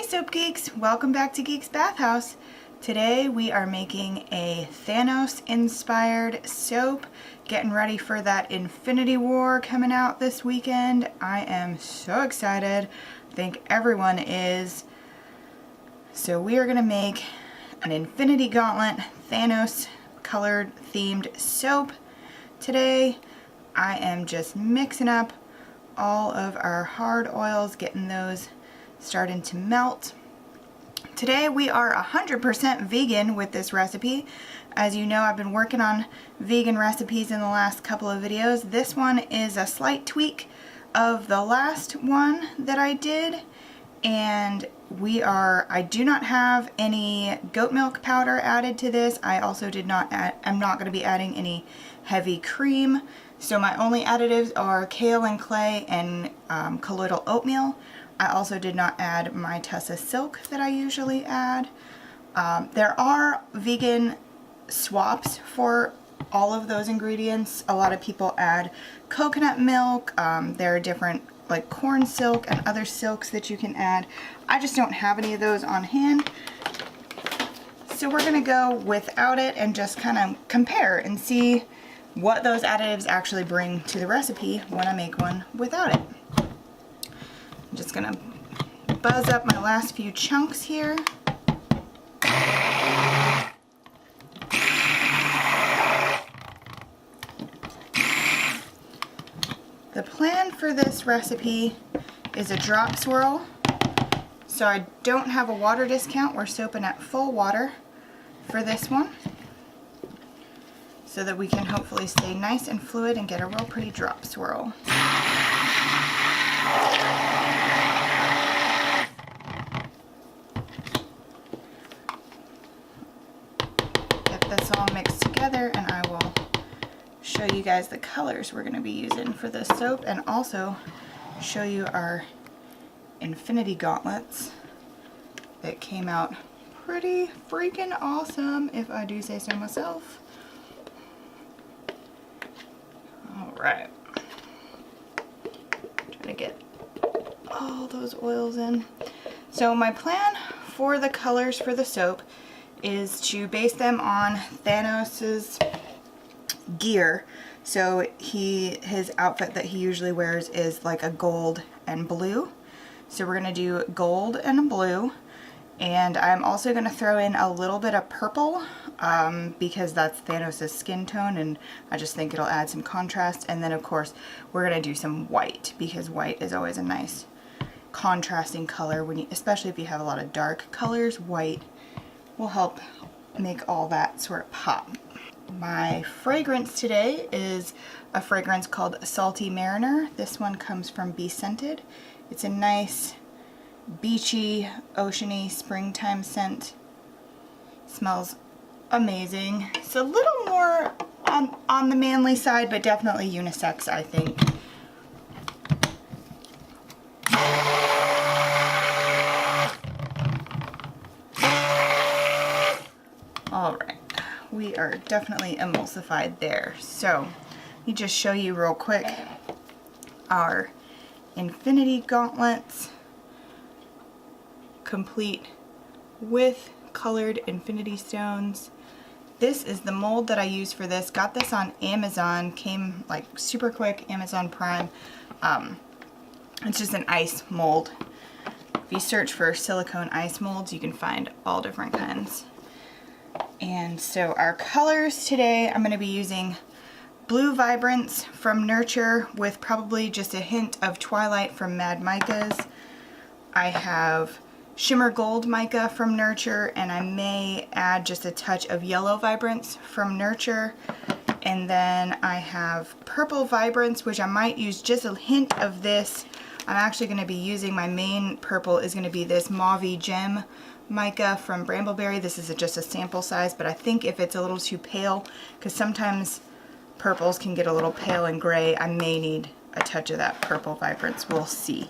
Soap Geeks, welcome back to Geek's Bathhouse. Today we are making a Thanos inspired soap, getting ready for that Infinity War coming out this weekend. I am so excited. I think everyone is. So we are going to make an Infinity Gauntlet Thanos colored themed soap. Today I am just mixing up all of our hard oils, getting those starting to melt. Today we are 100% vegan with this recipe. As you know, I've been working on vegan recipes in the last couple of videos. This one is a slight tweak of the last one that I did, and I do not have any goat milk powder added to this. I also I'm not going to be adding any heavy cream. So my only additives are kale and clay and colloidal oatmeal. I also did not add my Tussa Silk that I usually add. There are vegan swaps for all of those ingredients. A lot of people add coconut milk. There are different like corn silk and other silks that you can add. I just don't have any of those on hand. So we're gonna go without it and just kind of compare and see what those additives actually bring to the recipe when I make one without it. I'm just gonna buzz up my last few chunks here. The plan for this recipe is a drop swirl. So I don't have a water discount. We're soaping at full water for this one, so that we can hopefully stay nice and fluid and get a real pretty drop swirl. Get this all mixed together and I will show you guys the colors we're going to be using for this soap, and also show you our Infinity Gauntlets that came out pretty freaking awesome, if I do say so myself. Alright, trying to get all those oils in. So my plan for the colors for the soap is to base them on Thanos's gear. So his outfit that he usually wears is like a gold and blue. So we're going to do gold and blue, and I'm also going to throw in a little bit of purple because that's Thanos' skin tone, and I just think it'll add some contrast. And then of course we're going to do some white, because white is always a nice contrasting color especially if you have a lot of dark colors. White will help make all that sort of pop. My fragrance today is a fragrance called Salty Mariner. This one comes from BeScented. It's a nice beachy, oceany, springtime scent. Smells amazing. It's a little more on the manly side, but definitely unisex, I think. Alright, we are definitely emulsified there. So, let me just show you real quick our Infinity Gauntlets, complete with colored infinity stones. This is the mold that I use for this. Got this on Amazon, came like super quick, Amazon Prime. It's just an ice mold. If you search for silicone ice molds, you can find all different kinds. And so our colors today, I'm going to be using Blue Vibrance from Nurture with probably just a hint of Twilight from Mad Micas. I have Shimmer Gold Mica from Nurture, and I may add just a touch of Yellow Vibrance from Nurture. And then I have Purple Vibrance, which I might use just a hint of this. I'm actually going to be using, my main purple is going to be this Mauve Gem Mica from Brambleberry. This is just a sample size, but I think if it's a little too pale, because sometimes purples can get a little pale and gray, I may need a touch of that Purple Vibrance. We'll see.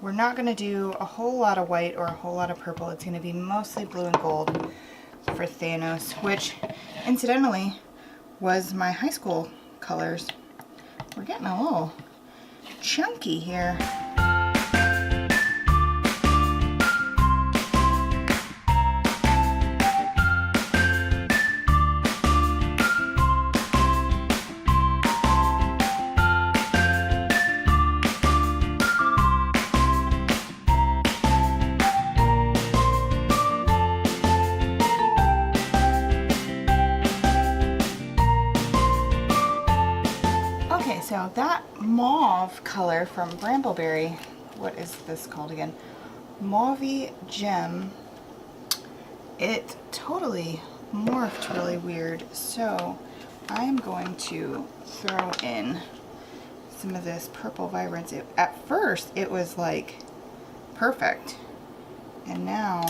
We're not going to do a whole lot of white or a whole lot of purple. It's going to be mostly blue and gold for Thanos, which incidentally was my high school colors. We're getting a little chunky here. So that mauve color from Brambleberry, what is this called again? Mauve Gem. It totally morphed really weird. So I'm going to throw in some of this purple vibrance. At first it was like perfect, and now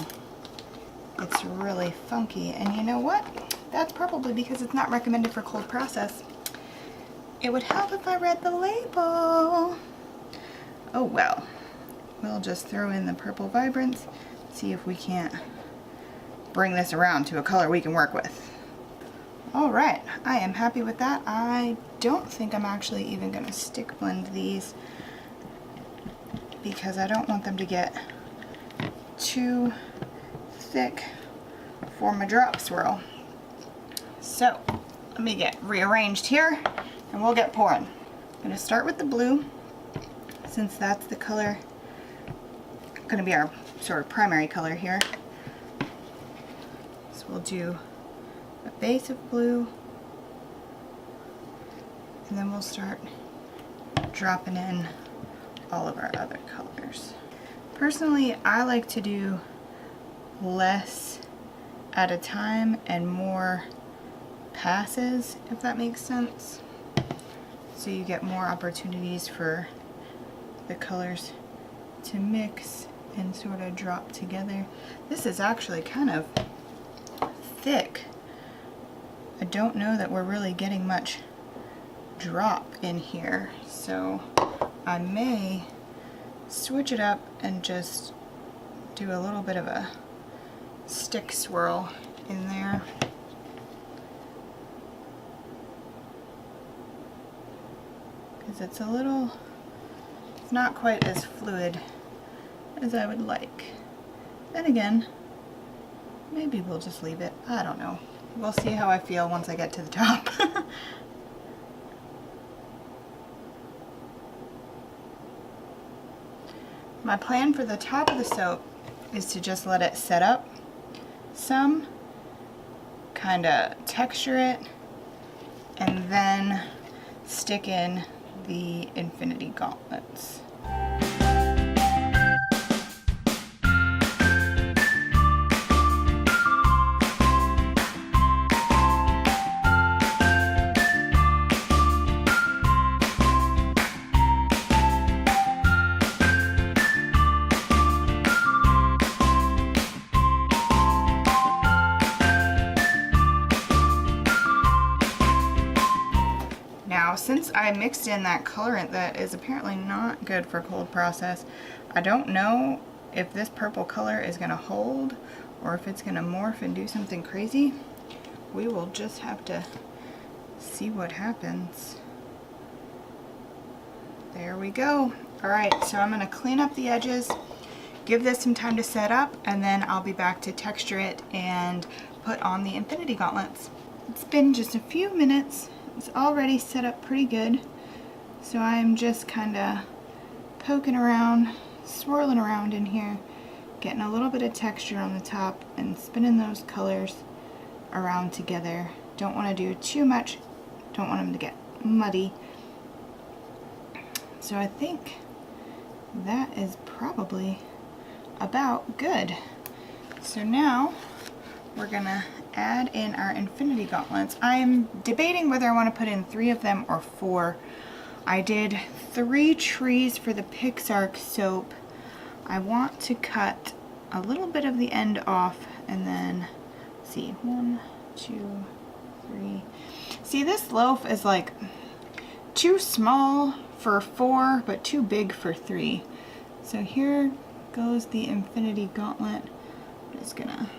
it's really funky. And you know what? That's probably because it's not recommended for cold process. It would help if I read the label. Oh well. We'll just throw in the purple vibrance, see if we can't bring this around to a color we can work with. Alright, I am happy with that. I don't think I'm actually even going to stick blend these because I don't want them to get too thick for my drop swirl. So, let me get rearranged here and we'll get pouring. I'm going to start with the blue, since that's the color going to be our sort of primary color here. So we'll do a base of blue, and then we'll start dropping in all of our other colors. Personally, I like to do less at a time and more passes, if that makes sense. So you get more opportunities for the colors to mix and sort of drop together. This is actually kind of thick. I don't know that we're really getting much drop in here, so I may switch it up and just do a little bit of a stick swirl in there. Because it's it's not quite as fluid as I would like. Then again, maybe we'll just leave it. I don't know. We'll see how I feel once I get to the top. My plan for the top of the soap is to just let it set up some, kind of texture it, and then stick in the Infinity Gauntlets. Now, since I mixed in that colorant that is apparently not good for cold process, I don't know if this purple color is going to hold or if it's going to morph and do something crazy. We will just have to see what happens. There we go. Alright, so I'm going to clean up the edges, give this some time to set up, and then I'll be back to texture it and put on the Infinity Gauntlets. It's been just a few minutes. It's already set up pretty good, so I'm just kind of poking around, swirling around in here, getting a little bit of texture on the top and spinning those colors around together. Don't want to do too much, don't want them to get muddy. So I think that is probably about good. So now we're gonna add in our Infinity Gauntlets. I'm debating whether I want to put in 3 of them or 4. I did 3 trees for the Pixark soap. I want to cut a little bit of the end off and then, let's see, 1, 2, 3. See, this loaf is like too small for 4, but too big for 3. So here goes the Infinity Gauntlet. I'm just gonna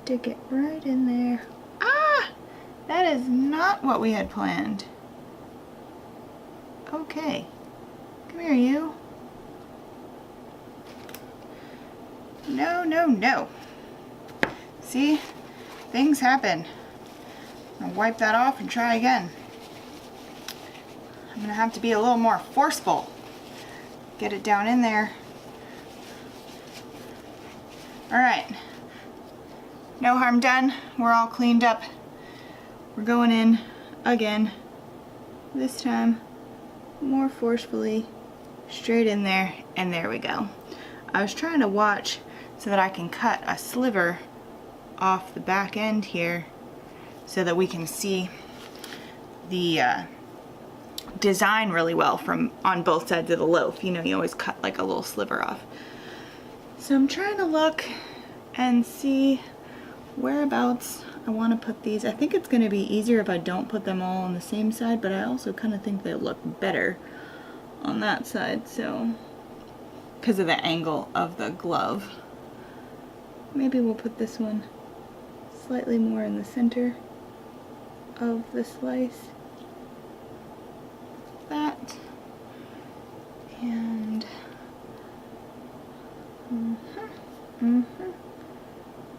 stick it right in there. Ah! That is not what we had planned. Okay. Come here, you. No, no, no. See? Things happen. I'll wipe that off and try again. I'm gonna have to be a little more forceful. Get it down in there. Alright. No harm done. We're all cleaned up. We're going in again This time, more forcefully, straight in there, and there we go. I was trying to watch so that I can cut a sliver off the back end here so that we can see the design really well from on both sides of the loaf. You know, you always cut like a little sliver off. So I'm trying to look and see whereabouts I want to put these. I think it's going to be easier if I don't put them all on the same side, but I also kind of think they'll look better on that side, so because of the angle of the glove. Maybe we'll put this one slightly more in the center of the slice. That. And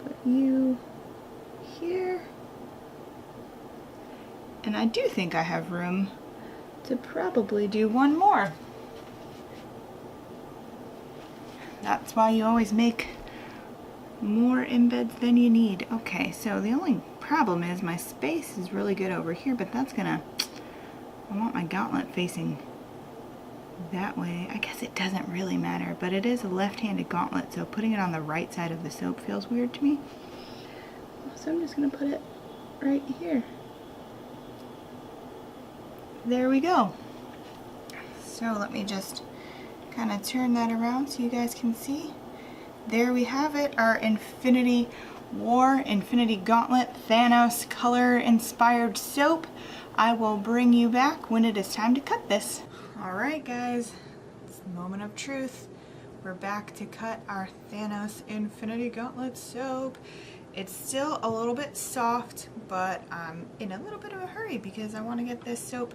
put you here. And I do think I have room to probably do one more. That's why you always make more embeds than you need. Okay, so the only problem is my space is really good over here, but that's gonna, I want my gauntlet facing that way. I guess it doesn't really matter, but it is a left-handed gauntlet, so putting it on the right side of the soap feels weird to me. So I'm just gonna put it right here. There we go. So let me just kind of turn that around so you guys can see. There we have it, our Infinity War, Infinity Gauntlet, Thanos color inspired soap. I will bring you back when it is time to cut this. Alright guys, it's the moment of truth. We're back to cut our Thanos Infinity Gauntlet soap. It's still a little bit soft, but I'm in a little bit of a hurry because I want to get this soap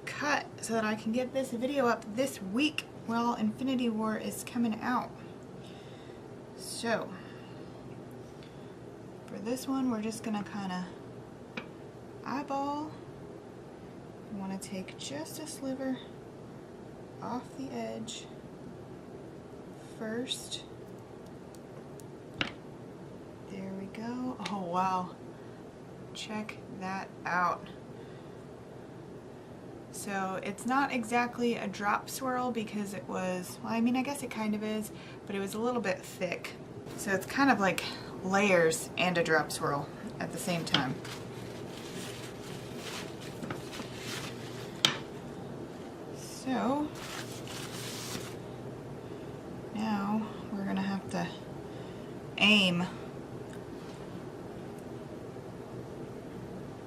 cut so that I can get this video up this week while Infinity War is coming out. So, for this one, we're just going to kind of eyeball. I want to take just a sliver off the edge first. There we go. Oh wow, check that out. So it's not exactly a drop swirl because it was, well, I mean, I guess it kind of is, but it was a little bit thick. So it's kind of like layers and a drop swirl at the same time. So now we're gonna have to aim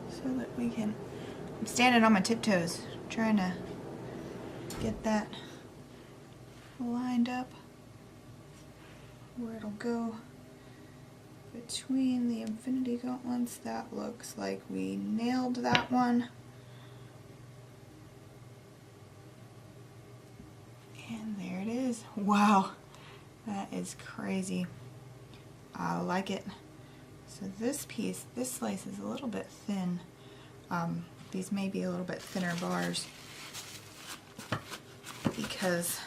so that we can, I'm standing on my tiptoes trying to get that lined up where it'll go between the Infinity Gauntlets. That looks like we nailed that one. And there it is. Wow, that is crazy. I like it. So this piece, this slice is a little bit thin. These may be a little bit thinner bars because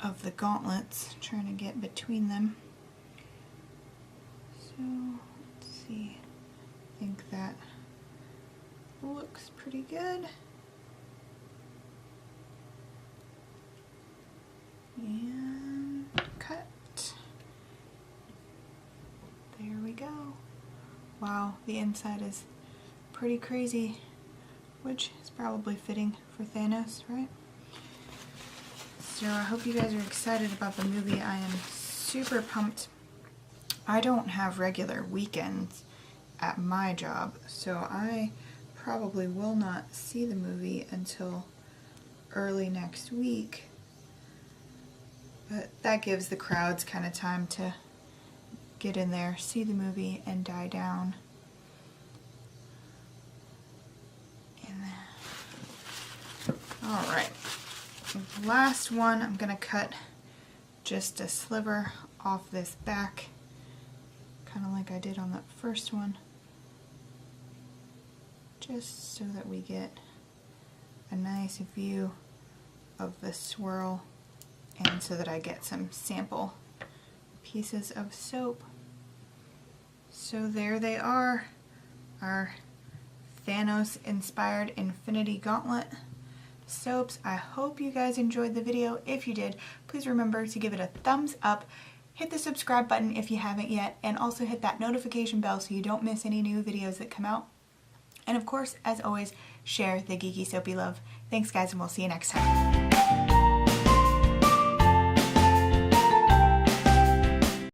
of the gauntlets, trying to get between them. So let's see, I think that looks pretty good. And cut. There we go. Wow, the inside is pretty crazy, which is probably fitting for Thanos, right? So I hope you guys are excited about the movie. I am super pumped. I don't have regular weekends at my job, so I probably will not see the movie until early next week. But that gives the crowds kind of time to get in there, see the movie, and die down. Alright, last one, I'm going to cut just a sliver off this back, kind of like I did on that first one, just so that we get a nice view of the swirl and so that I get some sample pieces of soap. So there they are, our Thanos inspired Infinity Gauntlet soaps. I hope you guys enjoyed the video. If you did, please remember to give it a thumbs up, hit the subscribe button if you haven't yet, and also hit that notification bell so you don't miss any new videos that come out. And of course, as always, share the geeky soapy love. Thanks guys, and we'll see you next time.